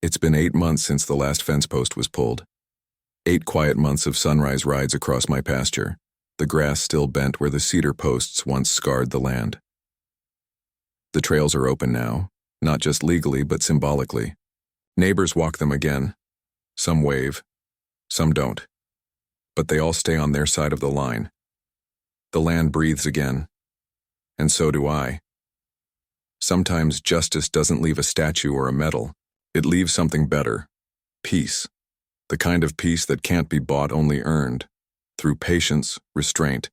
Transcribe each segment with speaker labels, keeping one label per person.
Speaker 1: It's been 8 months since the last fence post was pulled. 8 quiet months of sunrise rides across my pasture, the grass still bent where the cedar posts once scarred the land. The trails are open now, not just legally but symbolically. Neighbors walk them again. Some wave, some don't. But they all stay on their side of the line. The land breathes again. And so do I. Sometimes justice doesn't leave a statue or a medal. It leaves something better. Peace. The kind of peace that can't be bought, only earned. Through patience, restraint,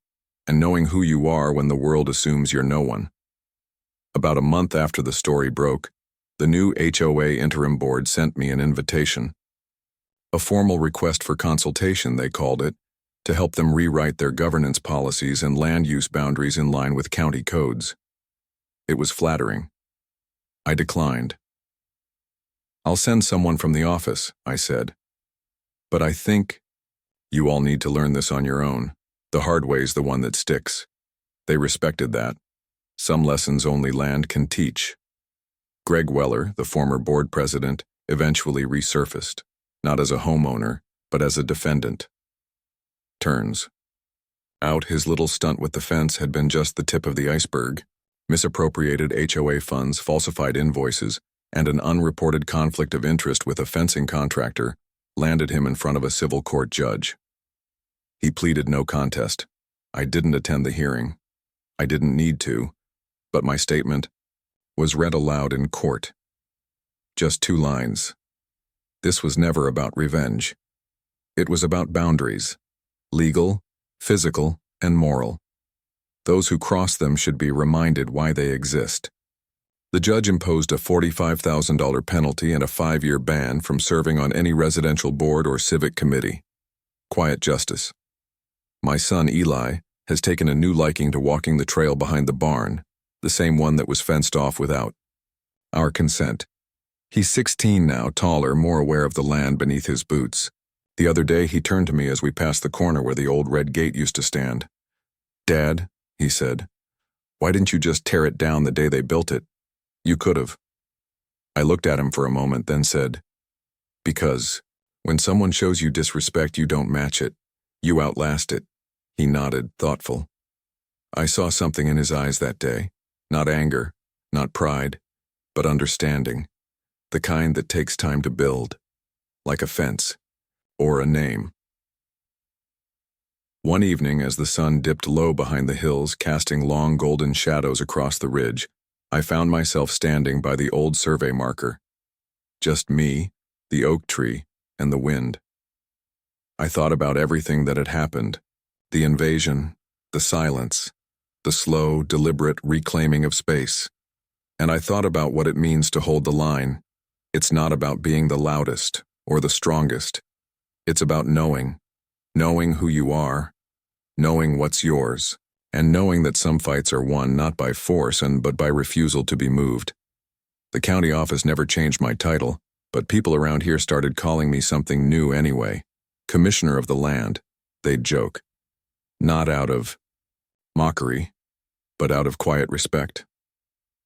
Speaker 1: and knowing who you are when the world assumes you're no one. About a month after the story broke, the new HOA interim board sent me an invitation. A formal request for consultation, they called it, to help them rewrite their governance policies and land use boundaries in line with county codes. It was flattering. I declined. "I'll send someone from the office," I said. "But I think you all need to learn this on your own. The hard way's the one that sticks." They respected that. Some lessons only land can teach. Greg Weller, the former board president, eventually resurfaced, not as a homeowner, but as a defendant. Turns out his little stunt with the fence had been just the tip of the iceberg. Misappropriated HOA funds, falsified invoices, and an unreported conflict of interest with a fencing contractor landed him in front of a civil court judge. He pleaded no contest. I didn't attend the hearing. I didn't need to, but my statement was read aloud in court. Just 2 lines. This was never about revenge. It was about boundaries. Legal, physical, and moral. Those who cross them should be reminded why they exist. The judge imposed a $45,000 penalty and a 5-year ban from serving on any residential board or civic committee. Quiet justice. My son Eli has taken a new liking to walking the trail behind the barn, the same one that was fenced off without our consent. He's 16 now, taller, more aware of the land beneath his boots. The other day he turned to me as we passed the corner where the old red gate used to stand. "Dad," he said, "why didn't you just tear it down the day they built it? You could have." I looked at him for a moment, then said, "Because when someone shows you disrespect, you don't match it. You outlast it." He nodded, thoughtful. I saw something in his eyes that day. Not anger, not pride, but understanding. The kind that takes time to build. Like a fence. Or a name. One evening, as the sun dipped low behind the hills, casting long golden shadows across the ridge, I found myself standing by the old survey marker. Just me, the oak tree, and the wind. I thought about everything that had happened. The invasion, the silence, the slow, deliberate reclaiming of space. And I thought about what it means to hold the line. It's not about being the loudest or the strongest. It's about knowing who you are, knowing what's yours, and knowing that some fights are won not by force but by refusal to be moved. The county office never changed my title, but people around here started calling me something new anyway. Commissioner of the land, they'd joke. Not out of mockery, but out of quiet respect.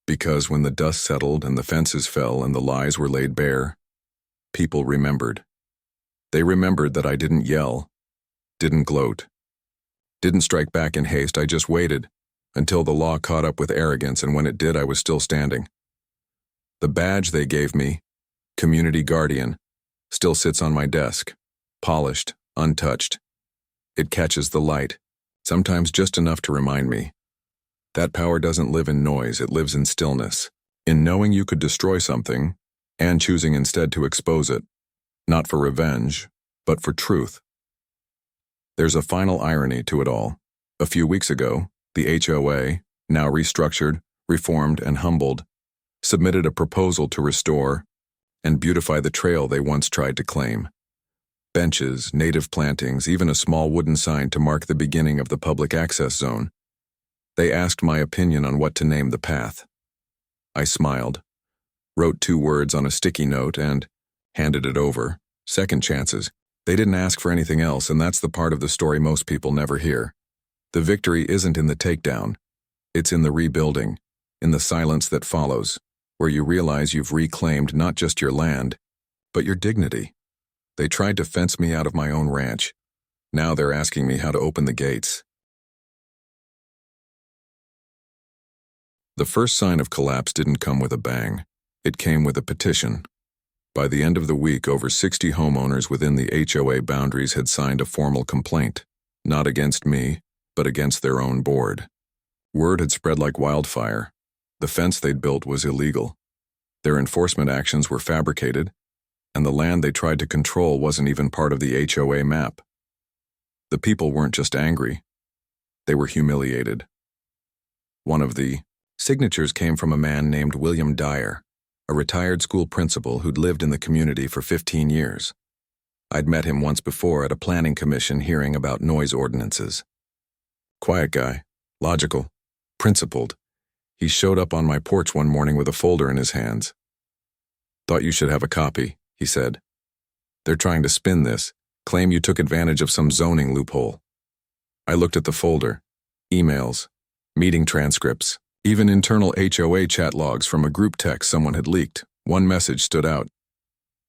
Speaker 1: Because when the dust settled and the fences fell and the lies were laid bare, people remembered. They remembered that I didn't yell, didn't gloat, didn't strike back in haste. I just waited until the law caught up with arrogance, and when it did, I was still standing. The badge they gave me, Community Guardian, still sits on my desk, polished, untouched. It catches the light, sometimes just enough to remind me. That power doesn't live in noise, it lives in stillness, in knowing you could destroy something and choosing instead to expose it, not for revenge, but for truth. There's a final irony to it all. A few weeks ago, the HOA, now restructured, reformed, and humbled, submitted a proposal to restore and beautify the trail they once tried to claim. Benches, native plantings, even a small wooden sign to mark the beginning of the public access zone. They asked my opinion on what to name the path. I smiled, wrote 2 words on a sticky note, and handed it over. Second chances. They didn't ask for anything else, and that's the part of the story most people never hear. The victory isn't in the takedown. It's in the rebuilding, in the silence that follows, where you realize you've reclaimed not just your land, But your dignity. They tried to fence me out of my own ranch. Now they're asking me how to open the gates. The first sign of collapse didn't come with a bang. It came with a petition. By the end of the week, over 60 homeowners within the HOA boundaries had signed a formal complaint, not against me, but against their own board. Word had spread like wildfire. The fence they'd built was illegal. Their enforcement actions were fabricated, and the land they tried to control wasn't even part of the HOA map. The people weren't just angry. They were humiliated. One of the signatures came from a man named William Dyer, a retired school principal who'd lived in the community for 15 years. I'd met him once before at a planning commission hearing about noise ordinances. Quiet guy, logical, principled. He showed up on my porch one morning with a folder in his hands. "Thought you should have a copy," he said. "They're trying to spin this, claim you took advantage of some zoning loophole." I looked at the folder. Emails, meeting transcripts, even internal HOA chat logs from a group text someone had leaked. One message stood out.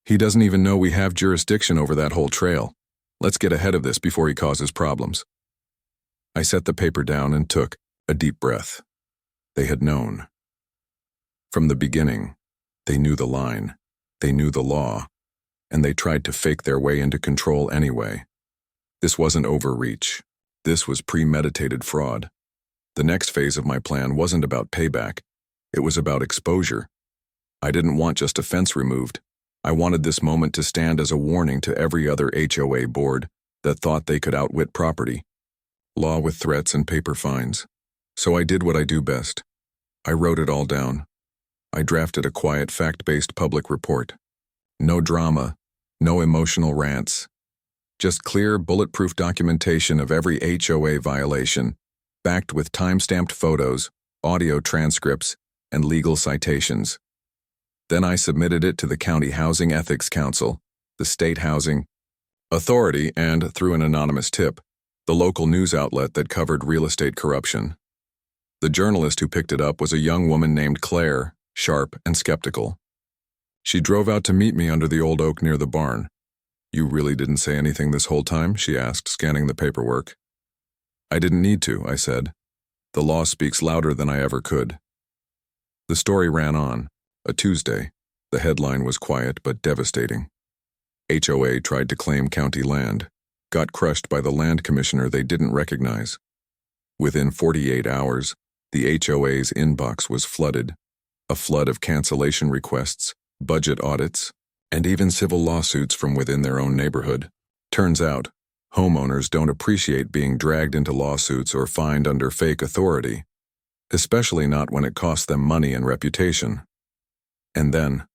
Speaker 1: "He doesn't even know we have jurisdiction over that whole trail. Let's get ahead of this before he causes problems." I set the paper down and took a deep breath. They had known. From the beginning, they knew the line, they knew the law, and they tried to fake their way into control anyway. This wasn't overreach. This was premeditated fraud. The next phase of my plan wasn't about payback. It was about exposure. I didn't want just a fence removed. I wanted this moment to stand as a warning to every other HOA board that thought they could outwit property. Law with threats and paper fines. So I did what I do best. I wrote it all down. I drafted a quiet, fact-based public report. No drama, no emotional rants. Just clear, bulletproof documentation of every HOA violation, backed with time-stamped photos, audio transcripts, and legal citations. Then I submitted it to the County Housing Ethics Council, the State Housing Authority, and, through an anonymous tip, the local news outlet that covered real estate corruption. The journalist who picked it up was a young woman named Claire, sharp and skeptical. She drove out to meet me under the old oak near the barn. "You really didn't say anything this whole time?" she asked, scanning the paperwork. "I didn't need to," I said. "The law speaks louder than I ever could." The story ran on. A Tuesday. The headline was quiet but devastating. HOA tried to claim county land, got crushed by the land commissioner they didn't recognize. Within 48 hours, the HOA's inbox was flooded, a flood of cancellation requests, budget audits, and even civil lawsuits from within their own neighborhood. Turns out, homeowners don't appreciate being dragged into lawsuits or fined under fake authority, especially not when it costs them money and reputation. And then,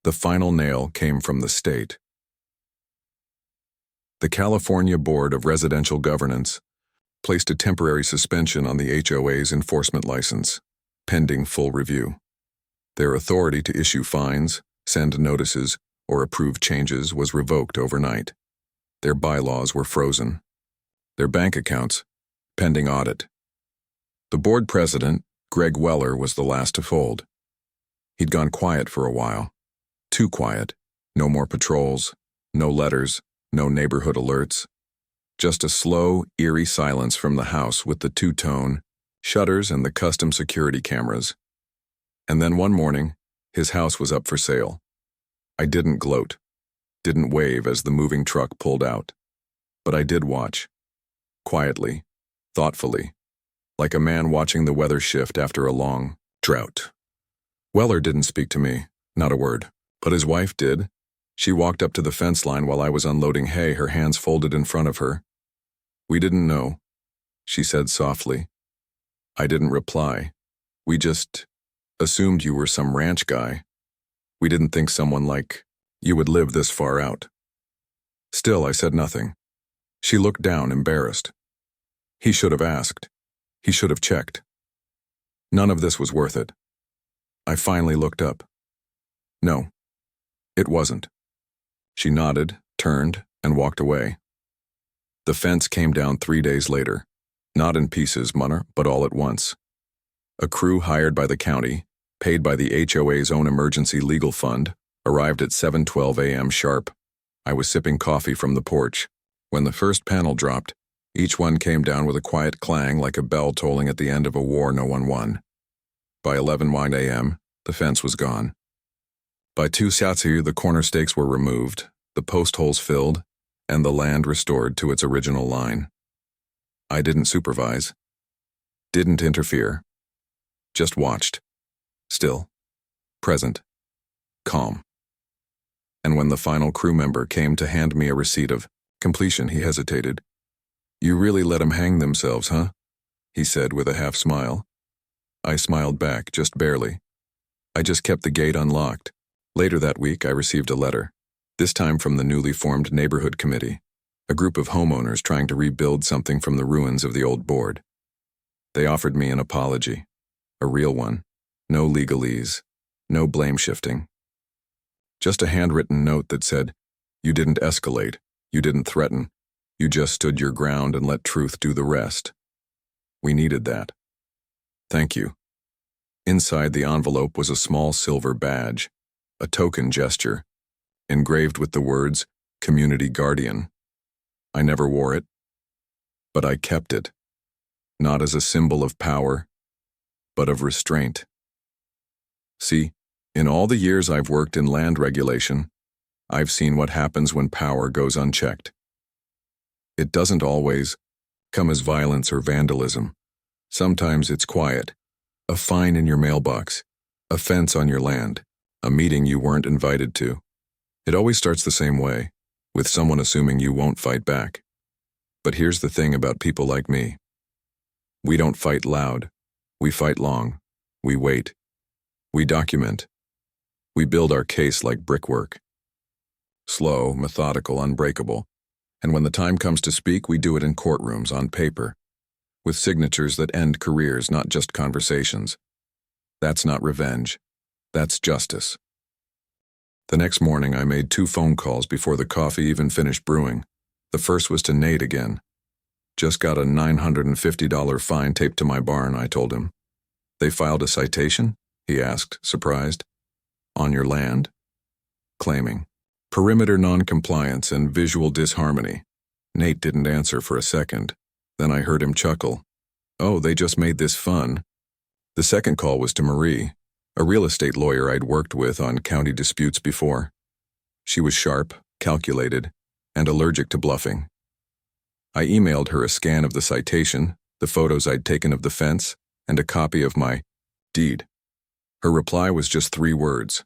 Speaker 1: the final nail came from the state. The California Board of Residential Governance placed a temporary suspension on the HOA's enforcement license, pending full review. Their authority to issue fines, send notices, or approve changes was revoked overnight. Their bylaws were frozen. Their bank accounts, pending audit. The board president, Greg Weller, was the last to fold. He'd gone quiet for a while. Too quiet. No more patrols, no letters, no neighborhood alerts. Just a slow, eerie silence from the house with the two-tone, shutters and the custom security cameras. And then one morning, his house was up for sale. I didn't gloat, didn't wave as the moving truck pulled out. But I did watch. Quietly, thoughtfully, like a man watching the weather shift after a long drought. Weller didn't speak to me, not a word, but his wife did. She walked up to the fence line while I was unloading hay, her hands folded in front of her. "We didn't know," she said softly. I didn't reply. "We just assumed you were some ranch guy. We didn't think someone like you would live this far out." Still, I said nothing. She looked down, embarrassed. He should have asked. He should have checked. None of this was worth it. I finally looked up. No, it wasn't. She nodded, turned, and walked away. The fence came down 3 days later, not in pieces, but all at once. A crew hired by the county, paid by the HOA's own emergency legal fund, Arrived at 7:12 a.m. sharp. I was sipping coffee from the porch. When the first panel dropped, each one came down with a quiet clang like a bell tolling at the end of a war no one won. By 11:01 a.m., the fence was gone. By 2:00, the corner stakes were removed, the post holes filled, and the land restored to its original line. I didn't supervise, didn't interfere, just watched, still, present, calm. And when the final crew member came to hand me a receipt of completion, he hesitated. "You really let 'em hang themselves, huh?" he said with a half smile. I smiled back, just barely. I just kept the gate unlocked. Later that week, I received a letter, this time from the newly formed neighborhood committee, a group of homeowners trying to rebuild something from the ruins of the old board. They offered me an apology, a real one, no legalese, no blame shifting. Just a handwritten note that said, "You didn't escalate, you didn't threaten, you just stood your ground and let truth do the rest." We needed that. Thank you. Inside the envelope was a small silver badge, a token gesture, engraved with the words, "Community Guardian." I never wore it, but I kept it, not as a symbol of power, but of restraint. See, in all the years I've worked in land regulation, I've seen what happens when power goes unchecked. It doesn't always come as violence or vandalism. Sometimes it's quiet, a fine in your mailbox, a fence on your land, a meeting you weren't invited to. It always starts the same way, with someone assuming you won't fight back. But here's the thing about people like me. We don't fight loud. We fight long. We wait. We document. We build our case like brickwork. Slow, methodical, unbreakable. And when the time comes to speak, we do it in courtrooms, on paper, with signatures that end careers, not just conversations. That's not revenge. That's justice. The next morning, I made 2 phone calls before the coffee even finished brewing. The first was to Nate again. "Just got a $950 fine taped to my barn," I told him. "They filed a citation?" he asked, surprised. "On your land?" Claiming perimeter noncompliance and visual disharmony. Nate didn't answer for a second. Then I heard him chuckle. "Oh, they just made this fun." The second call was to Marie, a real estate lawyer I'd worked with on county disputes before. She was sharp, calculated, and allergic to bluffing. I emailed her a scan of the citation, the photos I'd taken of the fence, and a copy of my deed. Her reply was just 3 words: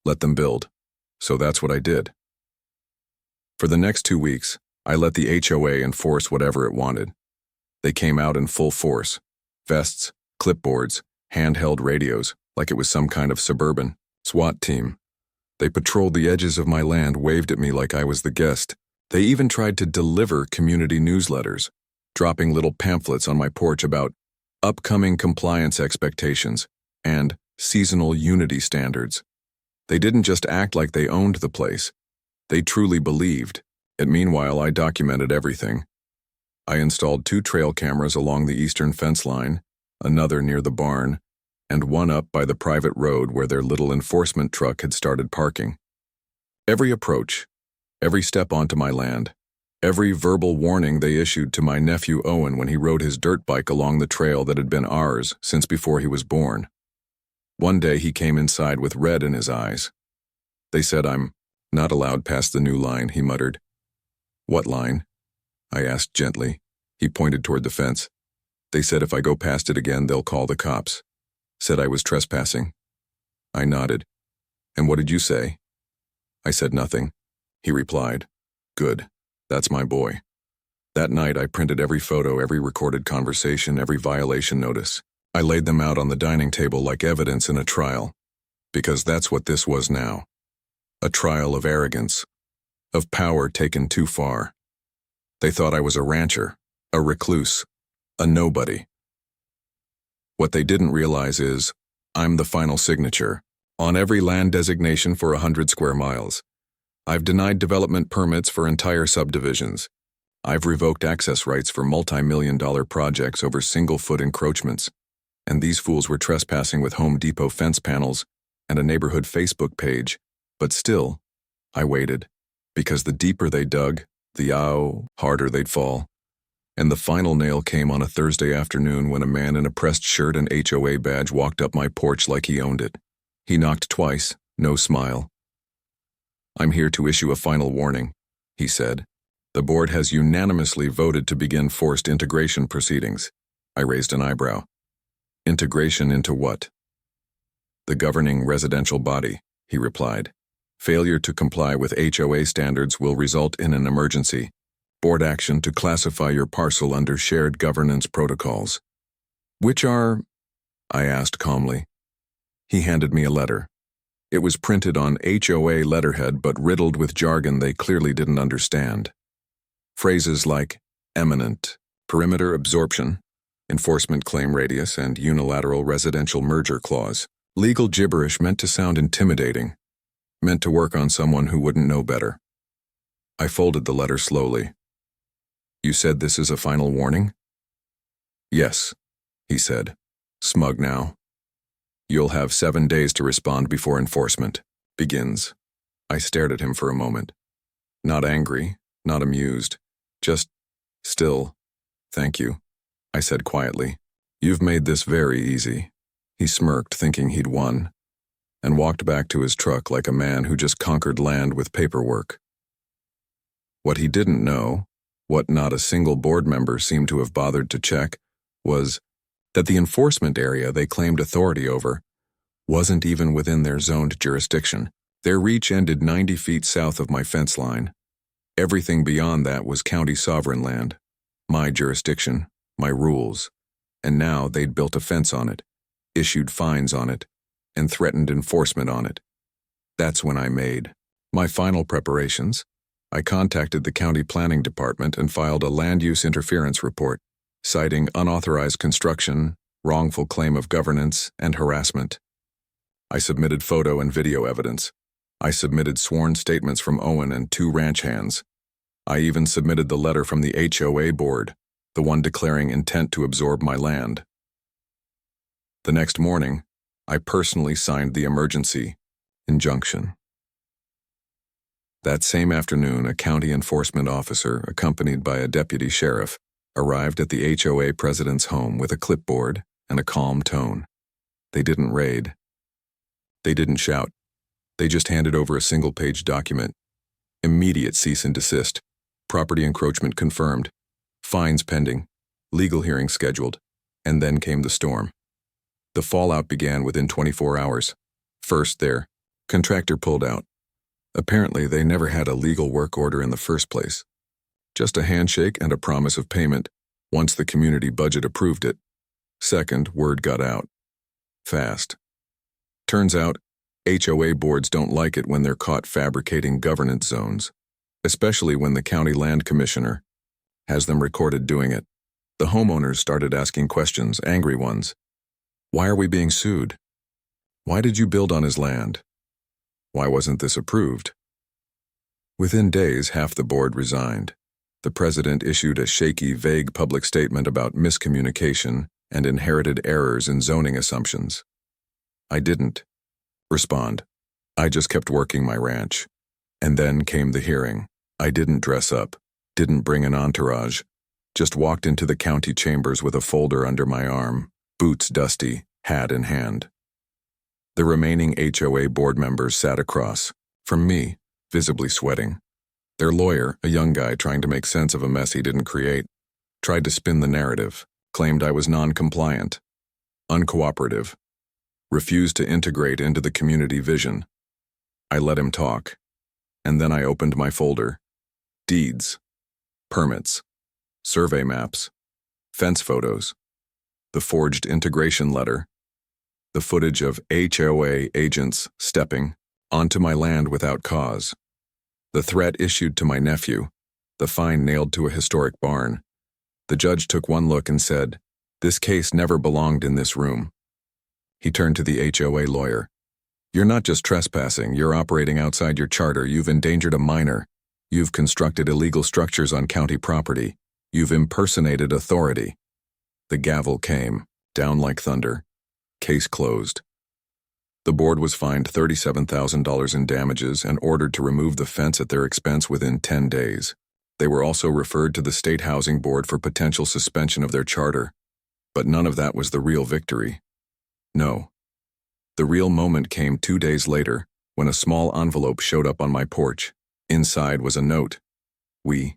Speaker 1: "Let them build." So that's what I did. For the next 2 weeks, I let the HOA enforce whatever it wanted. They came out in full force: vests, clipboards, handheld radios, like it was some kind of suburban SWAT team. They patrolled the edges of my land, waved at me like I was the guest. They even tried to deliver community newsletters, dropping little pamphlets on my porch about upcoming compliance expectations and seasonal unity standards. They didn't just act like they owned the place. They truly believed. And meanwhile, I documented everything. I installed 2 trail cameras along the eastern fence line, another near the barn, and one up by the private road where their little enforcement truck had started parking. Every approach, every step onto my land, every verbal warning they issued to my nephew Owen when he rode his dirt bike along the trail that had been ours since before he was born. One day he came inside with red in his eyes. "They said I'm not allowed past the new line," he muttered. "What line?" I asked gently. He pointed toward the fence. "They said if I go past it again, they'll call the cops. Said I was trespassing." I nodded. "And what did you say?" I said nothing. He replied, "Good. That's my boy." That night I printed every photo, every recorded conversation, every violation notice. I laid them out on the dining table like evidence in a trial. Because that's what this was now. A trial of arrogance. Of power taken too far. They thought I was a rancher, a recluse, a nobody. What they didn't realize is, I'm the final signature on every land designation for 100 square miles. I've denied development permits for entire subdivisions. I've revoked access rights for multi-million-dollar projects over single-foot encroachments. And these fools were trespassing with Home Depot fence panels and a neighborhood Facebook page, But still, I waited, because the deeper they dug, the harder they'd fall. And the final nail came on a Thursday afternoon when a man in a pressed shirt and HOA badge walked up my porch like he owned it. He knocked twice, no smile. "I'm here to issue a final warning," he said. "The board has unanimously voted to begin forced integration proceedings." I raised an eyebrow. "Integration into what?" "The governing residential body," he replied. "Failure to comply with HOA standards will result in an emergency. Board action to classify your parcel under shared governance protocols." "Which are?" I asked calmly. He handed me a letter. It was printed on HOA letterhead but riddled with jargon they clearly didn't understand. Phrases like eminent, perimeter absorption, enforcement claim radius, and unilateral residential merger clause. Legal gibberish meant to sound intimidating, meant to work on someone who wouldn't know better. I folded the letter slowly. "You said this is a final warning?" "Yes," he said, smug now. "You'll have 7 days to respond before enforcement begins." I stared at him for a moment. Not angry, not amused, just still. "Thank you," I said quietly. "You've made this very easy." He smirked, thinking he'd won, and walked back to his truck like a man who just conquered land with paperwork. What he didn't know, what not a single board member seemed to have bothered to check, was that the enforcement area they claimed authority over wasn't even within their zoned jurisdiction. Their reach ended 90 feet south of my fence line. Everything beyond that was county sovereign land, my jurisdiction, my rules, and now they'd built a fence on it, issued fines on it, and threatened enforcement on it. That's when I made my final preparations. I contacted the county planning department and filed a land use interference report, citing unauthorized construction, wrongful claim of governance, and harassment. I submitted photo and video evidence. I submitted sworn statements from Owen and 2 ranch hands. I even submitted the letter from the HOA board, the one declaring intent to absorb my land. The next morning, I personally signed the emergency injunction. That same afternoon, a county enforcement officer, accompanied by a deputy sheriff, arrived at the HOA president's home with a clipboard and a calm tone. They didn't raid. They didn't shout. They just handed over a single-page document. Immediate cease and desist. Property encroachment confirmed. Fines pending. Legal hearing scheduled. And then came the storm. The fallout began within 24 hours. First, their contractor pulled out. Apparently, they never had a legal work order in the first place. Just a handshake and a promise of payment once the community budget approved it. Second, word got out. Fast. Turns out, HOA boards don't like it when they're caught fabricating governance zones, especially when the county land commissioner has them recorded doing it. The homeowners started asking questions, angry ones. Why are we being sued? Why did you build on his land? Why wasn't this approved? Within days, half the board resigned. The president issued a shaky, vague public statement about miscommunication and inherited errors in zoning assumptions. I didn't respond. I just kept working my ranch. And then came the hearing. I didn't dress up, didn't bring an entourage, just walked into the county chambers with a folder under my arm, boots dusty, hat in hand. The remaining HOA board members sat across from me, visibly sweating. Their lawyer, a young guy trying to make sense of a mess he didn't create, tried to spin the narrative, claimed I was non-compliant, uncooperative, refused to integrate into the community vision. I let him talk, and then I opened my folder. Deeds, permits, survey maps, fence photos, the forged integration letter, the footage of HOA agents stepping onto my land without cause, the threat issued to my nephew, the fine nailed to a historic barn. The judge took one look and said, "This case never belonged in this room." He turned to the HOA lawyer. "You're not just trespassing, you're operating outside your charter, you've endangered a minor, you've constructed illegal structures on county property, you've impersonated authority." The gavel came, down like thunder. Case closed. The board was fined $37,000 in damages and ordered to remove the fence at their expense within 10 days. They were also referred to the State Housing Board for potential suspension of their charter. But none of that was the real victory. No. The real moment came 2 days later, when a small envelope showed up on my porch. Inside was a note. We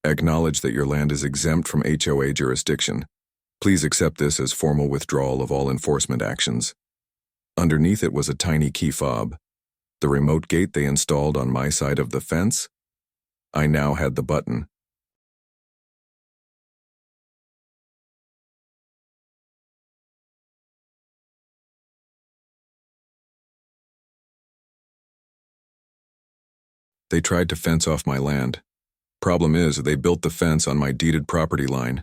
Speaker 1: acknowledge that your land is exempt from HOA jurisdiction. Please accept this as formal withdrawal of all enforcement actions. Underneath it was a tiny key fob. The remote gate they installed on my side of the fence? I now had the button. They tried to fence off my land. Problem is, they built the fence on my deeded property line.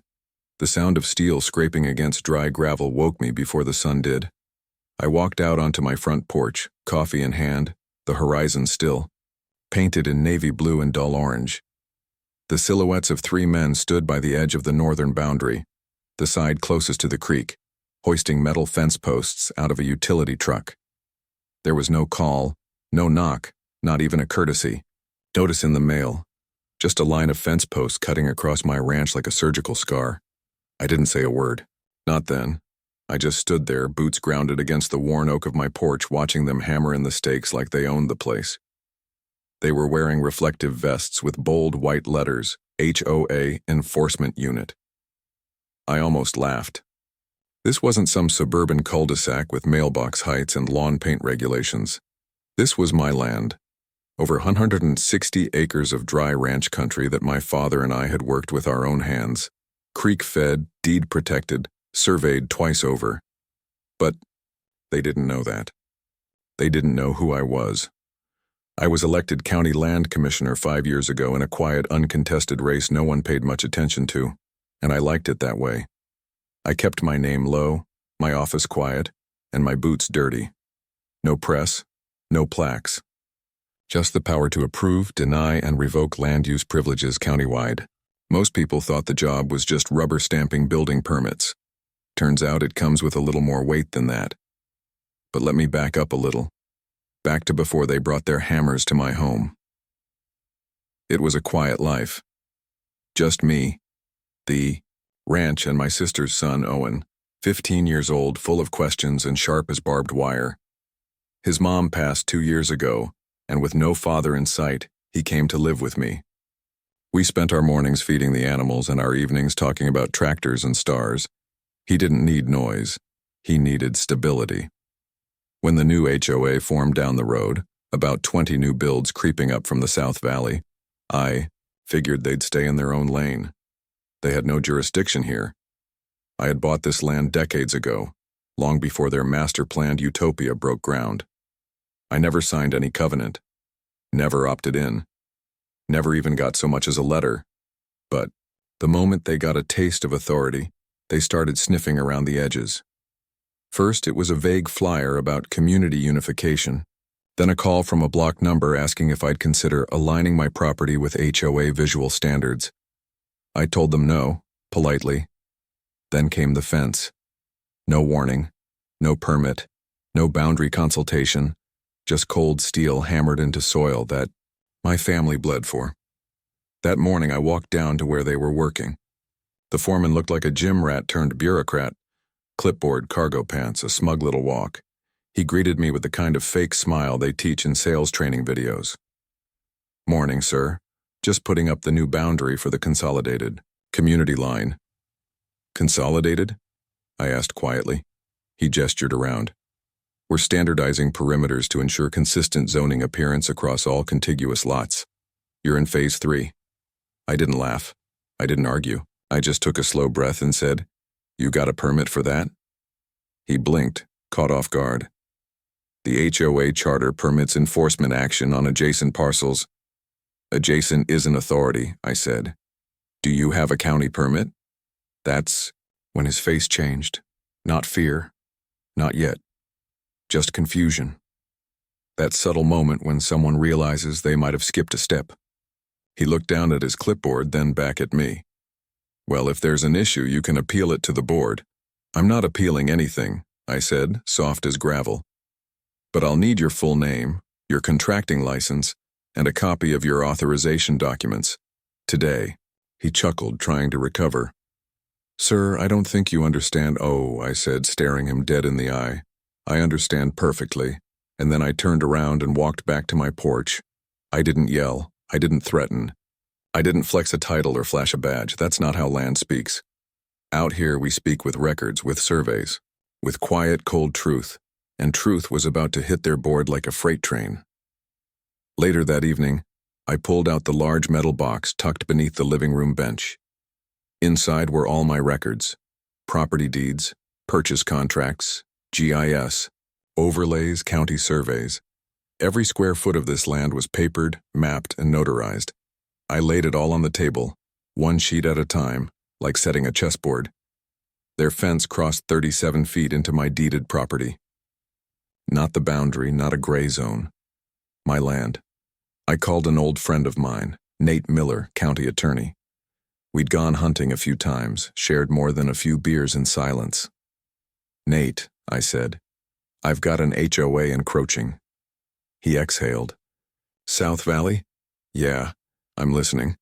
Speaker 1: The sound of steel scraping against dry gravel woke me before the sun did. I walked out onto my front porch, coffee in hand, the horizon still, painted in navy blue and dull orange. The silhouettes of 3 men stood by the edge of the northern boundary, the side closest to the creek, hoisting metal fence posts out of a utility truck. There was no call, no knock, not even a courtesy. Notice in the mail. Just a line of fence posts cutting across my ranch like a surgical scar. I didn't say a word. Not then. I just stood there, boots grounded against the worn oak of my porch, watching them hammer in the stakes like they owned the place. They were wearing reflective vests with bold white letters, HOA Enforcement Unit. I almost laughed. This wasn't some suburban cul-de-sac with mailbox heights and lawn paint regulations. This was my land. Over 160 acres of dry ranch country that my father and I had worked with our own hands. Creek-fed, deed-protected, surveyed twice over. But they didn't know that. They didn't know who I was. I was elected county land commissioner 5 years ago in a quiet, uncontested race no one paid much attention to, and I liked it that way. I kept my name low, my office quiet, and my boots dirty. No press, no plaques. Just the power to approve, deny, and revoke land use privileges countywide. Most people thought the job was just rubber stamping building permits. Turns out it comes with a little more weight than that. But let me back up a little. Back to before they brought their hammers to my home. It was a quiet life. Just me, the ranch, and my sister's son, Owen, 15 years old, full of questions and sharp as barbed wire. His mom passed 2 years ago, and with no father in sight, he came to live with me. We spent our mornings feeding the animals and our evenings talking about tractors and stars. He didn't need noise. He needed stability. When the new HOA formed down the road, about 20 new builds creeping up from the South Valley, I figured they'd stay in their own lane. They had no jurisdiction here. I had bought this land decades ago, long before their master-planned utopia broke ground. I never signed any covenant, never opted in, never even got so much as a letter. But the moment they got a taste of authority, they started sniffing around the edges. First, it was a vague flyer about community unification, then a call from a block number asking if I'd consider aligning my property with HOA visual standards. I told them no, politely. Then came the fence. No warning, no permit, no boundary consultation, just cold steel hammered into soil that my family bled for. That morning I walked down to where they were working. The foreman looked like a gym rat turned bureaucrat. Clipboard, cargo pants, a smug little walk. He greeted me with the kind of fake smile they teach in sales training videos. "Morning, sir. Just putting up the new boundary for the consolidated community line." "Consolidated?" I asked quietly. He gestured around. "We're standardizing perimeters to ensure consistent zoning appearance across all contiguous lots. You're in phase 3. I didn't laugh. I didn't argue. I just took a slow breath and said, "You got a permit for that?" He blinked, caught off guard. "The HOA charter permits enforcement action on adjacent parcels." "Adjacent isn't authority," I said. "Do you have a county permit?" That's when his face changed. Not fear. Not yet. Just confusion. That subtle moment when someone realizes they might have skipped a step. He looked down at his clipboard, then back at me. "Well, if there's an issue, you can appeal it to the board." "I'm not appealing anything," I said, soft as gravel. But I'll need your full name, your contracting license, and a copy of your authorization documents. Today." He chuckled, trying to recover. "Sir, I don't think you understand." "Oh," I said, staring him dead in the eye. "I understand perfectly." And then I turned around and walked back to my porch. I didn't yell. I didn't threaten. I didn't flex a title or flash a badge. That's not how land speaks. Out here we speak with records, with surveys, with quiet, cold truth, and truth was about to hit their board like a freight train. Later that evening, I pulled out the large metal box tucked beneath the living room bench. Inside were all my records: property deeds, purchase contracts, GIS, overlays, county surveys. Every square foot of this land was papered, mapped, and notarized. I laid it all on the table, one sheet at a time, like setting a chessboard. Their fence crossed 37 feet into my deeded property. Not the boundary, not a gray zone. My land. I called an old friend of mine, Nate Miller, county attorney. We'd gone hunting a few times, shared more than a few beers in silence. "Nate," I said, "I've got an HOA encroaching." He exhaled. "South Valley?" "Yeah, I'm listening."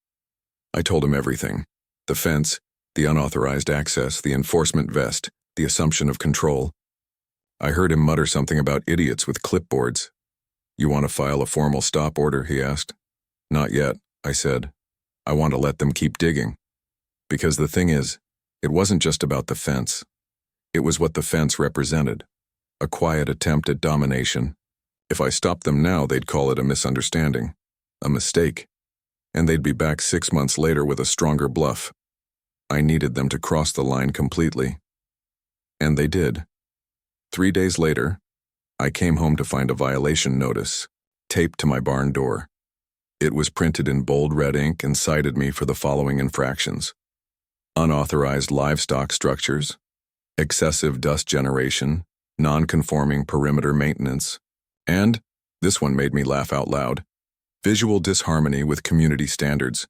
Speaker 1: I told him everything. The fence, the unauthorized access, the enforcement vest, the assumption of control. I heard him mutter something about idiots with clipboards. "You want to file a formal stop order?" he asked. "Not yet," I said. "I want to let them keep digging." Because the thing is, it wasn't just about the fence. It was what the fence represented. A quiet attempt at domination. If I stopped them now, they'd call it a misunderstanding, a mistake, and they'd be back 6 months later with a stronger bluff. I needed them to cross the line completely. And they did. 3 days later, I came home to find a violation notice, taped to my barn door. It was printed in bold red ink and cited me for the following infractions: unauthorized livestock structures, excessive dust generation, non-conforming perimeter maintenance, and, this one made me laugh out loud, visual disharmony with community standards.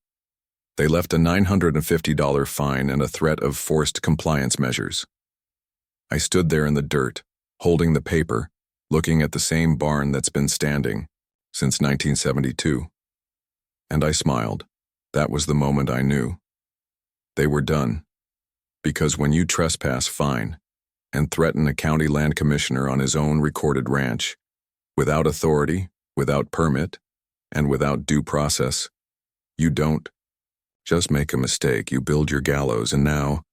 Speaker 1: They left a $950 fine and a threat of forced compliance measures. I stood there in the dirt, holding the paper, looking at the same barn that's been standing since 1972. And I smiled. That was the moment I knew. They were done. Because when you trespass, fine, and threaten a county land commissioner on his own recorded ranch, without authority, without permit, and without due process, you don't just make a mistake, you build your gallows, and now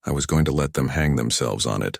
Speaker 1: I was going to let them hang themselves on it.